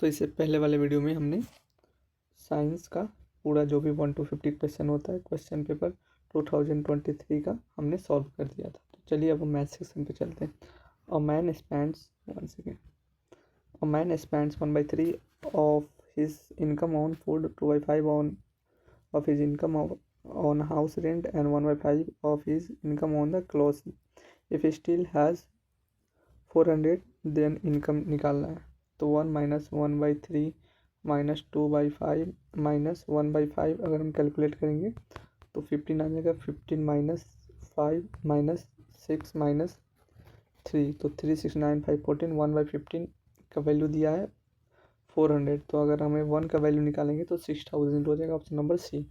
तो इससे पहले वाले वीडियो में हमने साइंस का पूरा जो भी 1 to 50 क्वेश्चन होता है क्वेश्चन पेपर 2023 का हमने सॉल्व कर दिया था। तो चलिए अब हम मैथ सेक्शन पे चलते हैं। A man spends 1/3 of his income on food, 2/5 of his income on house rent, and 1/5 of his income on the clothes. If he still has 400, then income निकालना है। तो 1 - 1/3 - 2/5 - 1/5 अगर हम कैलकुलेट करेंगे तो 15 आ जाएगा। 15 - 5 - 6 - 3 तो 3 6 9 5 14 1/15 का वैल्यू दिया है 400। तो अगर हमें 1 का वैल्यू निकालेंगे तो 6000 हो जाएगा। Option number C.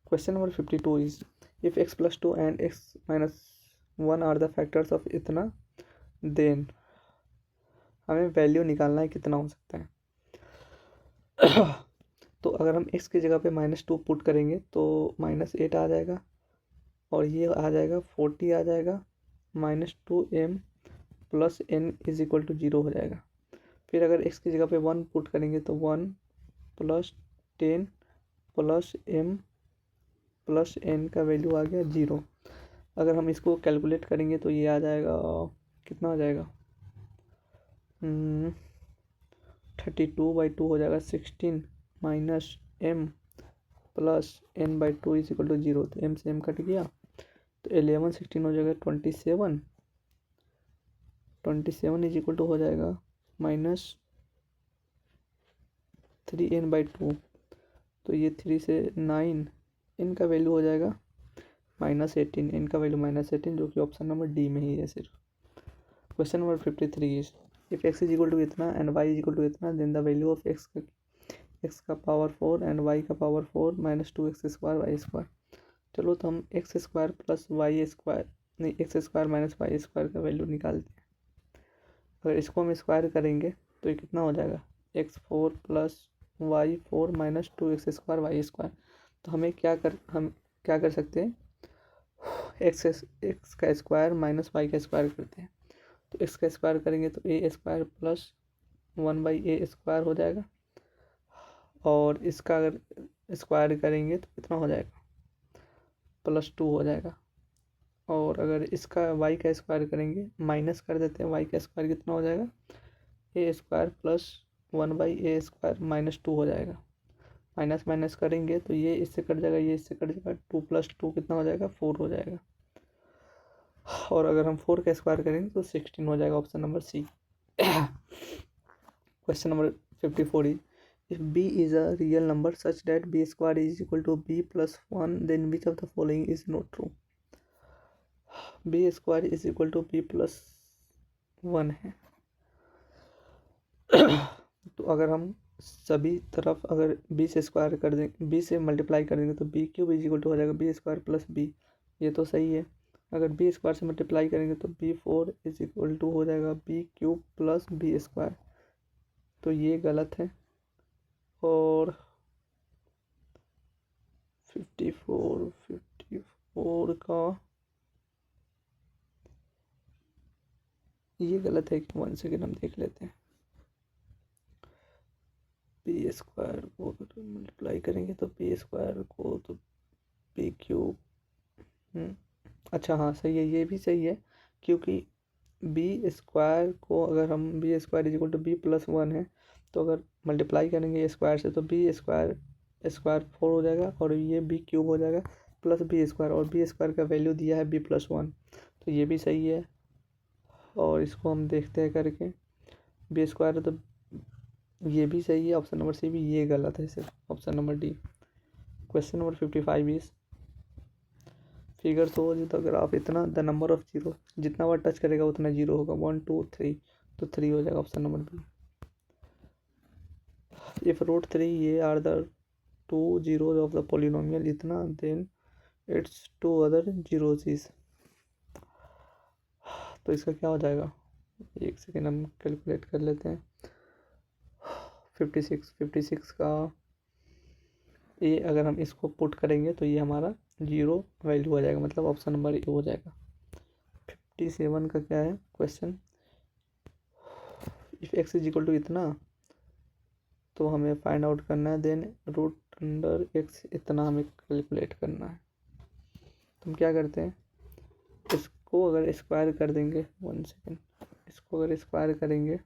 Question number 52 is if x + 2 and x - 1 are the factors of इतना, देन हमें वैल्यू निकालना है कितना हो सकता है। तो अगर हम x की जगह पे -2 पुट करेंगे तो -8 आ जाएगा और ये आ जाएगा 40 आ जाएगा। -2m + n = 0 हो जाएगा। फिर अगर x की जगह पे 1 पुट करेंगे तो 1 + 10 + m + n का वैल्यू आ गया 0। अगर हम इसको कैलकुलेट करेंगे तो ये आ जाएगा, कितना आ जाएगा, 32/2 हो जाएगा। 16 - m + n/2 = 0। तो m से m कट गया तो 11 16 हो जाएगा 27 = हो जाएगा -3n/2। तो ये 3 से 9 n का वैल्यू हो जाएगा -18। n का वैल्यू -18 जो कि ऑप्शन नंबर डी में ही है सिर्फ। Question number 53 is if x = इतना एंड y = इतना, then the value of x का पावर 4 एंड y का पावर 4 - 2x² y²। चलो तो हम x² + y² नहीं x² - y² का वैल्यू निकालते हैं। अगर इसको हम स्क्वायर करेंगे तो ये कितना हो जाएगा, x4 + y4 - 2x² y²। तो हम क्या कर सकते हैं, x का स्क्वायर - y का स्क्वायर करते हैं। तो x का स्क्वायर करेंगे तो a² + 1/a² हो जाएगा और इसका अगर स्क्वायर करेंगे तो कितना हो जाएगा, +2 हो जाएगा। और अगर इसका y का स्क्वायर करेंगे, माइनस कर देते हैं, y का स्क्वायर कितना हो जाएगा, a² + 1/a² - 2 हो जाएगा। माइनस माइनस करेंगे तो ये इससे कट जाएगा, ये इससे कट जाएगा, 2 + 2 कितना हो जाएगा, 4 हो जाएगा। और अगर हम 4 का स्क्वायर करेंगे तो 16 हो जाएगा। Option number C. Question number 54 is if b is a real number such that b² = b + 1, then which of the following is not true। b² = b + 1 है। तो अगर हम सभी तरफ अगर b से स्क्वायर कर देंगे, b से मल्टीप्लाई कर देंगे तो b³ हो जाएगा b² + b। ये तो सही है। अगर b² से मल्टीप्लाई करेंगे तो b4 = हो जाएगा b³ + b²। तो ये गलत है। और 54 का ये गलत है कि 1 सेकेंड हम देख लेते हैं। b² को मल्टीप्लाई करेंगे तो b² को तो b³। अच्छा हाँ सही है, ये भी सही है क्योंकि b² को अगर हम b² = b + 1 है तो अगर मल्टीप्लाई करेंगे स्क्वायर से तो b² 4 हो जाएगा और ये b³ हो जाएगा + b² और b² का वैल्यू दिया है b + 1। तो ये भी सही है। और इसको हम देखते हैं करके, b² तो ये भी सही है। ऑप्शन नंबर सी भी ये गलत है सिर्फ। Option number D. Question number 55 is figure show the graph इतना द नंबर ऑफ जीरो, जितना बार टच करेगा उतना जीरो होगा। 1 2 3 तो 3 हो जाएगा। Option number B. इफ √3 ये are the 2 zeros of the polynomial इतना, then it's 2 other zeros is. तो इसका क्या हो जाएगा, एक सेकेंड हम कैलकुलेट कर लेते हैं। 56 का ये अगर हम इसको पुट करेंगे तो ये हमारा 0 वैल्यू हो जाएगा, मतलब ऑप्शन नंबर ए हो जाएगा। 57 का क्या है क्वेश्चन, इफ x = इतना तो हमें फाइंड आउट करना है, देन रूट अंडर एक्स इतना हमें कैलकुलेट करना है। तो हम क्या करते हैं, इसको अगर स्क्वायर कर देंगे, 1 सेकेंड, इसको अगर स्क्वायर करेंगे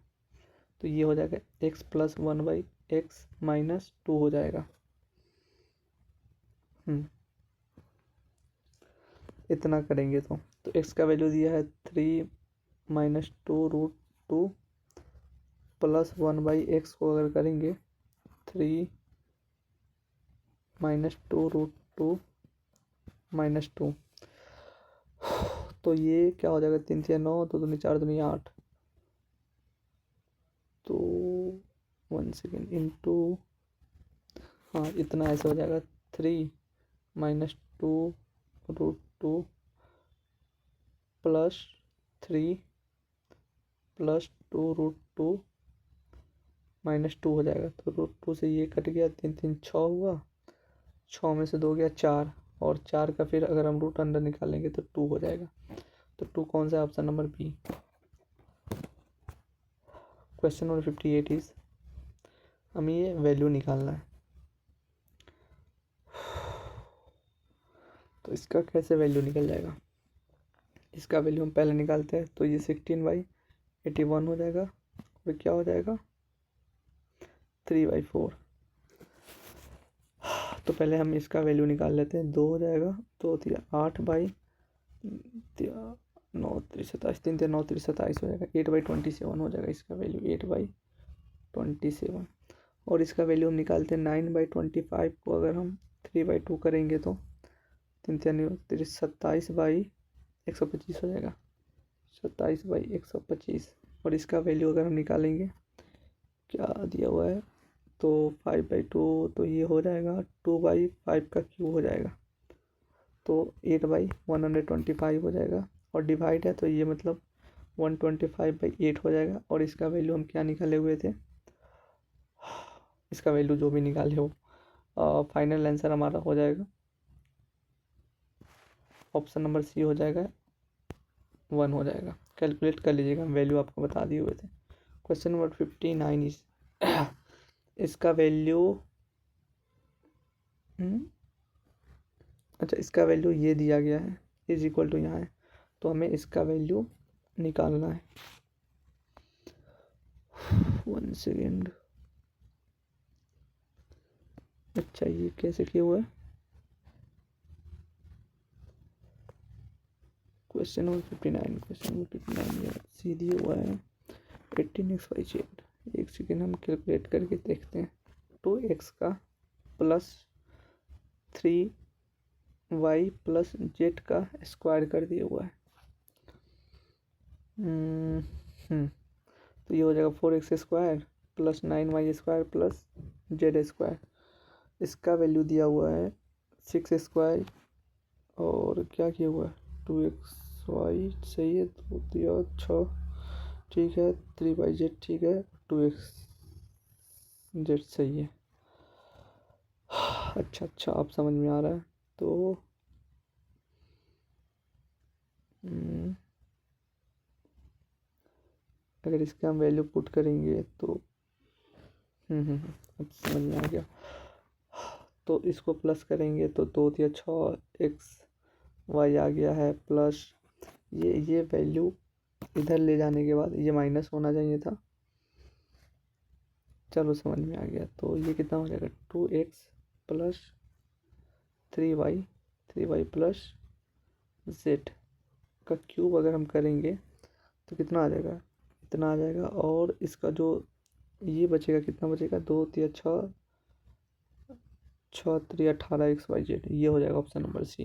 तो ये हो जाएगा एक्स प्लस 1/x माइनस 2 हो जाएगा। इतना करेंगे तो x का वैल्यू दिया है 3 माइनस 2√2 प्लस 1/x को अगर करेंगे 3 माइनस 2√2 माइनस 2, तो ये क्या हो जाएगा, 3 3 9, तो 2 4 2 8, तो 1 सेकेंड इंटू, हाँ इतना ऐसे हो जाएगा 3 माइनस 2√2 प्लस 3 प्लस 2√2 माइनस 2 हो जाएगा। तो √2 से ये कट गया, 3 3 6 हुआ, 6 में से 2 गया 4, और 4 का फिर अगर हम रूट अंडर निकालेंगे तो 2 हो जाएगा। तो 2 कौन सा है, option number B. Question number 58 is, हमें ये वैल्यू निकालना है। तो इसका कैसे वैल्यू निकल जाएगा, इसका वैल्यू हम पहले निकालते हैं। तो ये 16/81 हो जाएगा, और क्या हो जाएगा 3/4। तो पहले हम इसका वैल्यू निकाल लेते हैं, 2 हो जाएगा, तो 8/9 3 27, 3 3 9 3 27 हो जाएगा, 8/27 हो जाएगा इसका वैल्यू, 8/27। और इसका वैल्यू हम निकालते हैं 9/25 को अगर हम 3/2 करेंगे तो 3 3 27/125 हो जाएगा, 27/125। और इसका वैल्यू अगर हम निकालेंगे, क्या दिया हुआ है, तो 5/2, तो ये हो जाएगा 2/5 का क्यूब हो जाएगा, तो 8/125 हो जाएगा। और डिवाइड है तो ये मतलब 125/8 हो जाएगा। और इसका वैल्यू हम क्या निकाले हुए थे, इसका वैल्यू जो भी निकाले हो, फाइनल आंसर हमारा हो जाएगा ऑप्शन नंबर सी हो जाएगा, 1 हो जाएगा। कैलकुलेट कर लीजिएगा, वैल्यू आपको बता दिए हुए थे। क्वेश्चन नंबर 59 इज, इसका वैल्यू अच्छा, इसका वैल्यू ये दिया गया है, इज इक्वल टू यहाँ है, तो हमें इसका वैल्यू निकालना है। 1 सेकेंड, अच्छा ये कैसे किया हुआ है, क्वेश्चन नंबर 59 ये सीधी हुआ है 18x/z। एक सेकेंड हम कैलकुलेट करके देखते हैं। 2x का प्लस 3y प्लस z का स्क्वायर कर दिया हुआ है। तो ये हो जाएगा 4x² plus 9y² plus z²। इसका वैल्यू दिया हुआ है 6² और क्या किया हुआ है 2xy, सही है, तो दिया 6, ठीक है, 3/z ठीक है, 2xz सही है। अच्छा आप समझ में आ रहा है। तो अगर इसका हम वैल्यू पुट करेंगे तो अब समझ में आ गया। तो इसको प्लस करेंगे तो 2 या 6xy आ गया है, प्लस ये वैल्यू इधर ले जाने के बाद ये माइनस होना चाहिए था, चलो समझ में आ गया। तो ये कितना हो जाएगा 2x plus 3y plus z का क्यूब अगर हम करेंगे तो कितना आ जाएगा, इतना आ जाएगा। और इसका जो ये बचेगा, कितना बचेगा, 2 या 6 3 18xyz, ये हो जाएगा option number C.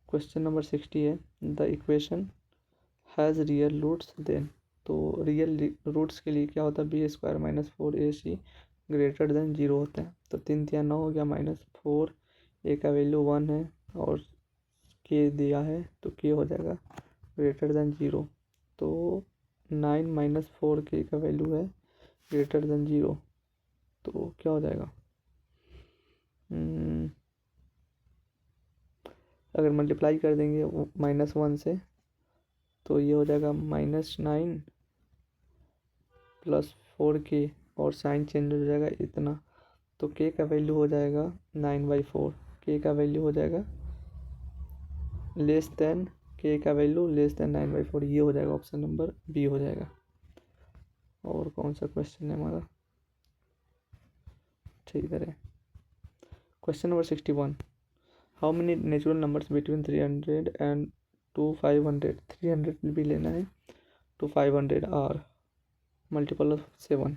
Question number 60 है, the equation has real roots then. तो रियल रूट्स के लिए क्या होता है, b² minus 4ac greater than 0 होता है। तो 3 3 9 हो गया, -4, a का वैल्यू 1 है और k दिया है, तो k हो जाएगा ग्रेटर देन 0। तो 9 - 4k का वैल्यू है ग्रेटर देन 0, तो क्या हो जाएगा, अगर मल्टीप्लाई कर देंगे -1 से तो ये हो जाएगा -9 + 4k और साइन चेंज हो जाएगा इतना, तो के का वैल्यू हो जाएगा 9/4। के का वैल्यू हो जाएगा लेस देन, के का वैल्यू लेस देन 9/4। ये हो जाएगा ऑप्शन नंबर बी हो जाएगा। और कौन सा क्वेश्चन है हमारा, ठीक है। Question number 61, how many natural numbers between 300 and to 500, 300 भी लेना है, टू 500 आर मल्टीपल ऑफ 7।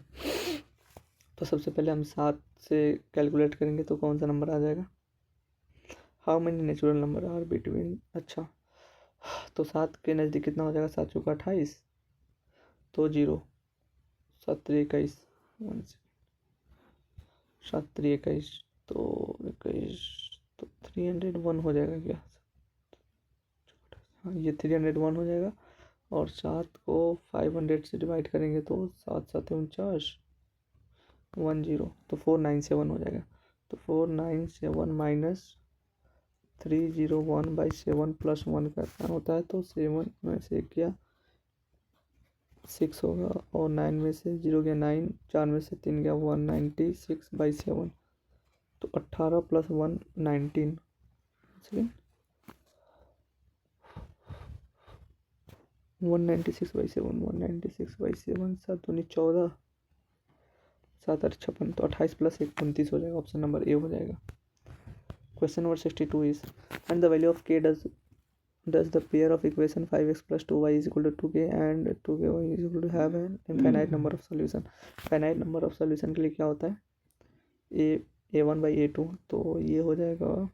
तो सबसे पहले हम 7 से कैलकुलेट करेंगे तो कौन सा नंबर आ जाएगा, how many natural number are between, अच्छा तो 7 के नज़दीक कितना हो जाएगा, 7 चौका 28, तो 0, 7 3 21, 7 3 21, तो 21, तो 301 हो जाएगा क्या, हाँ ये 301 हो जाएगा। और 7 को 500 से डिवाइड करेंगे तो 7 7 49, 10, तो 497 हो जाएगा। तो 497 माइनस 301/7 प्लस 1 करना होता है, तो 7 में से क्या 6 होगा, और 9 में से 0 गया 9, 4 में से 3 गया 196/7, तो 18 प्लस 1 19, 196/7, 196/7, 7 दूनी 14, 7 8 56, तो 28 प्लस 1 29 हो जाएगा। ऑप्शन नंबर ए हो जाएगा। Question number 62 is and the value of के does the pair of equation 5x plus 2y is equal to 2k and 2ky is equal to have an infinite number of solution। finite number of solution के लिए क्या होता है, a1/a2, तो ये हो जाएगा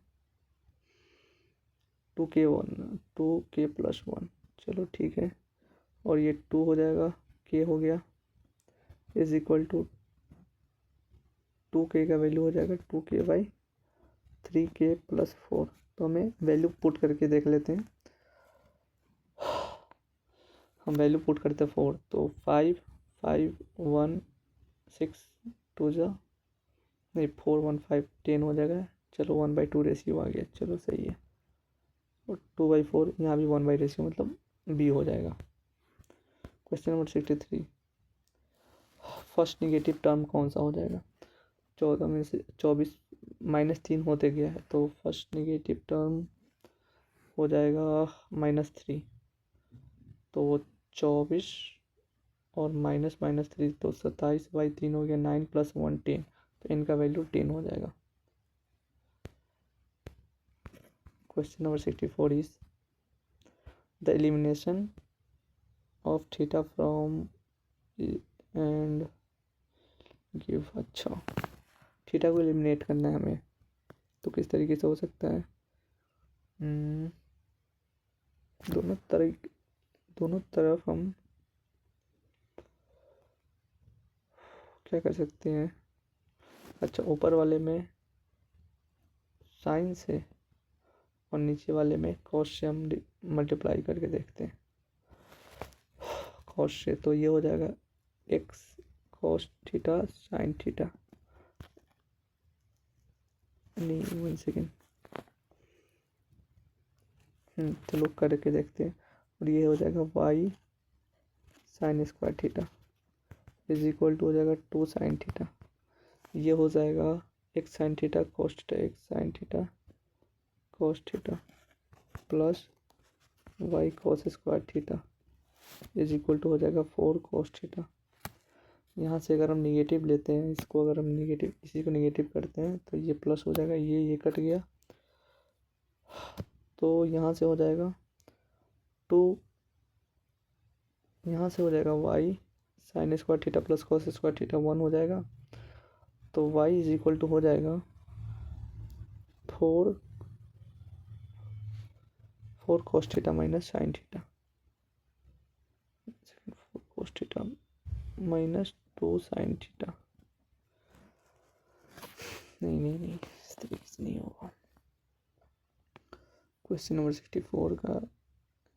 2k प्लस 1, चलो ठीक है। और ये 2 हो जाएगा, k हो गया इज इक्वल टू 2k का वैल्यू हो जाएगा 2k/3k प्लस 4। तो हमें वैल्यू पुट करके देख लेते हैं, हम वैल्यू पुट करते हैं 4, तो 5 5 1 6 2 जा नहीं 4 1 5 10 हो जाएगा। चलो 1/2 रेशियो आ गया, चलो सही है। और 2/4 यहाँ भी 1 रेशियो मतलब बी हो जाएगा। Question number 63, first negative term कौन सा हो जाएगा, 14 में से 24 -3 होते गया है, तो फर्स्ट निगेटिव टर्म हो जाएगा -3, तो 24 और -3, तो 27/3 हो गया, 9 + 1 10, तो इनका वैल्यू 10 हो जाएगा। Question number 64 is the elimination of theta from and give, अच्छा थीटा को एलिमिनेट करना है हमें, तो किस तरीके से हो सकता है, दोनों तरफ हम क्या कर सकते हैं, अच्छा ऊपर वाले में साइन से और नीचे वाले में कॉस से हम मल्टीप्लाई करके देखते हैं, कॉस से, तो ये हो जाएगा x cos theta sine theta, नहीं 1 सेकेंड, चलो करके देखते हैं। और ये हो जाएगा y sine square theta is equal to हो जाएगा 2 साइन थीटा, ये हो जाएगा x sine theta cos theta, x sine theta cos theta plus y cos square theta is equal to हो जाएगा 4 कॉस थीटा। यहाँ से अगर हम निगेटिव लेते हैं इसको, अगर हम निगेटिव इसी को निगेटिव करते हैं तो ये प्लस हो जाएगा, ये कट गया, तो यहाँ से हो जाएगा 2, यहाँ से हो जाएगा y sine square theta plus cos square theta 1 हो जाएगा, तो y इज इक्वल टू हो जाएगा 4 cos theta minus sine theta, 4 cos theta minus 2 sine theta, नहीं इस तरीके से नहीं होगा। क्वेश्चन नंबर 64 का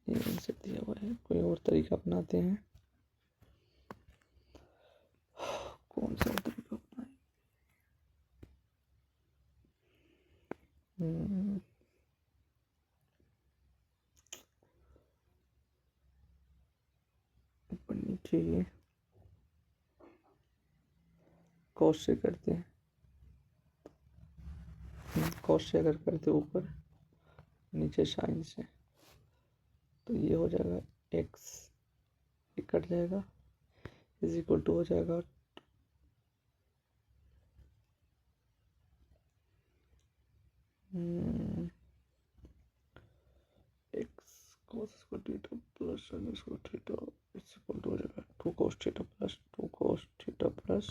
ये आंसर दिया हुआ है, कोई और तरीका अपनाते हैं, कौन सा तरीका अपनाएं, ऊपर नीचे ये कॉस से करते हैं, कॉस से अगर करते ऊपर नीचे साइन से, तो ये हो जाएगा एक्स, ये कट जाएगा, इज इक्वल टू हो जाएगा X cos square theta plus sine square theta is equal to हो जाएगा 2 cos theta plus 2 cos theta plus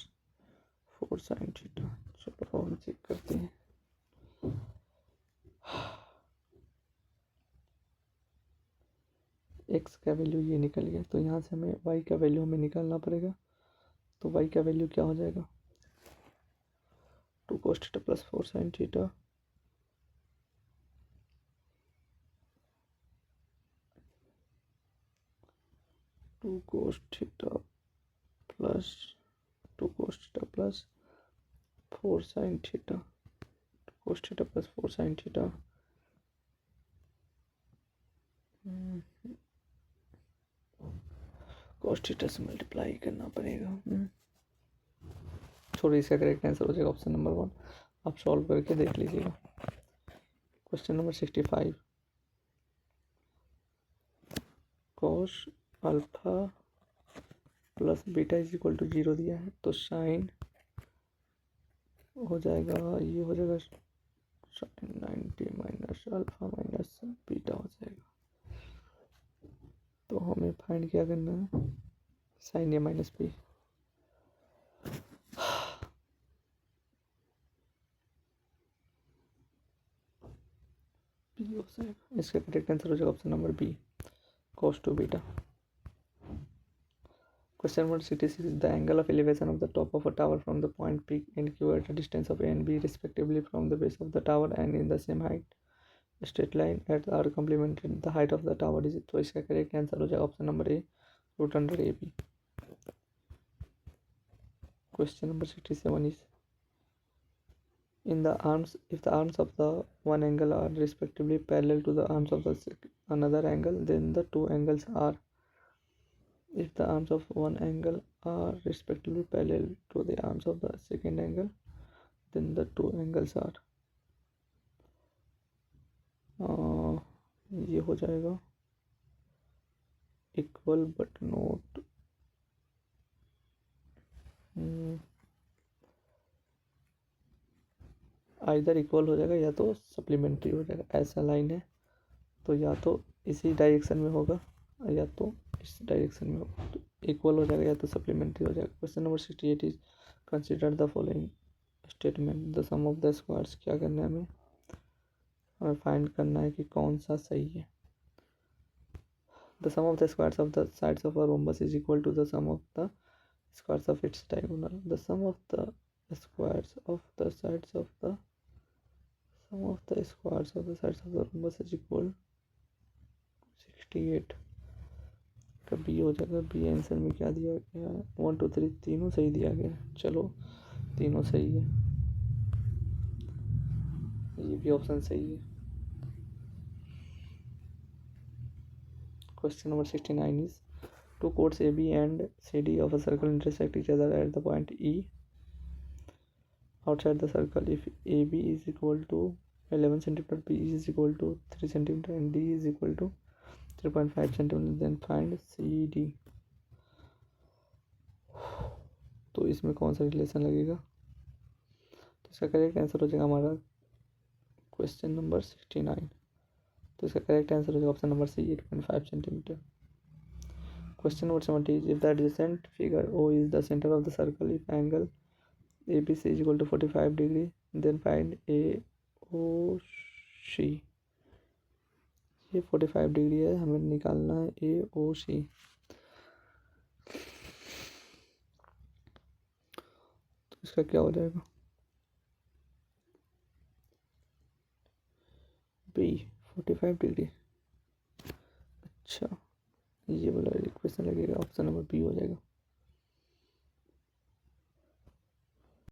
4 sin theta. चलो हम चेक करते हैं। एक्स का वैल्यू ये निकल गया, तो यहाँ से हमें वाई का वैल्यू हमें निकालना पड़ेगा। तो वाई का वैल्यू क्या हो जाएगा, 2 cos theta plus 4 sin theta two cos theta plus 2 cos theta plus 4 sin theta, 2 cos theta plus 4 sin theta cos theta से मल्टीप्लाई करना पड़ेगा। छोड़िए, इसका करेक्ट आंसर हो जाएगा ऑप्शन नंबर 1। आप सॉल्व करके देख लीजिएगा। Question number 65, cos alpha plus beta is equal to 0 दिया है, तो साइन हो जाएगा, ये हो जाएगा sine 90 minus alpha minus beta हो जाएगा। तो हमें फाइंड क्या करना है, साइन ए माइनस बी। इसका करेक्ट आंसर हो जाएगा option number B, cos two beta. Question number 66, the angle of elevation of the top of a tower from the point P and Q at a distance of A and B respectively from the base of the tower and in the same height straight line at are complemented, the height of the tower is। तो इसका correct answer हो जाएगा option number A, √100 AB। Question number 67 is, in the arms, if the arms of the one angle are respectively parallel to the arms of the another angle, then the two angles are, if the arms of one angle are respectively parallel to the arms of the second angle, then the two angles are, ये हो जाएगा equal but note, either equal हो जाएगा या तो supplementary हो जाएगा। ऐसा लाइन है तो या तो इसी डायरेक्शन में होगा या तो इस डायरेक्शन में होगा, तो इक्वल हो जाएगा या तो सप्लीमेंट्री हो जाएगा। Question number 68 is, consider the following statement, the sum of the squares. क्या करना है हमें, हमें फाइंड करना है कि कौन सा सही है। The sum of the squares of the sides of a rhombus is equal to the sum of the squares of its diagonal. The sum of the squares of the sides of the sum of the squares of the sides of the rhombus is equal 68 का B हो जाएगा। B answer में क्या दिया गया है, 1 2 3 तीनों सही दिया गया है। चलो तीनों सही है, ये भी ऑप्शन सही है। Question number 69 is, two chords AB and CD of a circle intersect each other at the point E outside the circle. If AB is equal to 11 centimeter, B is equal to 3 centimeter and D is equal to 3.5 centimeter, then find CD। तो इसमें कौन सा relation लगेगा, तो इसका correct answer हो जाएगा हमारा क्वेश्चन नंबर 69। तो इसका करेक्ट आंसर हो जाएगा option number C, 8.5 centimetre. Question number 70 is, if the adjacent figure O is the center of the circle, if angle ABC is equal to 45 degree, then find AOC। ये 45 degree है, हमें निकालना है AOC। तो इसका क्या हो जाएगा, B 45 डिग्री। अच्छा, ये वाला इक्वेशन लगेगा, ऑप्शन नंबर बी हो जाएगा।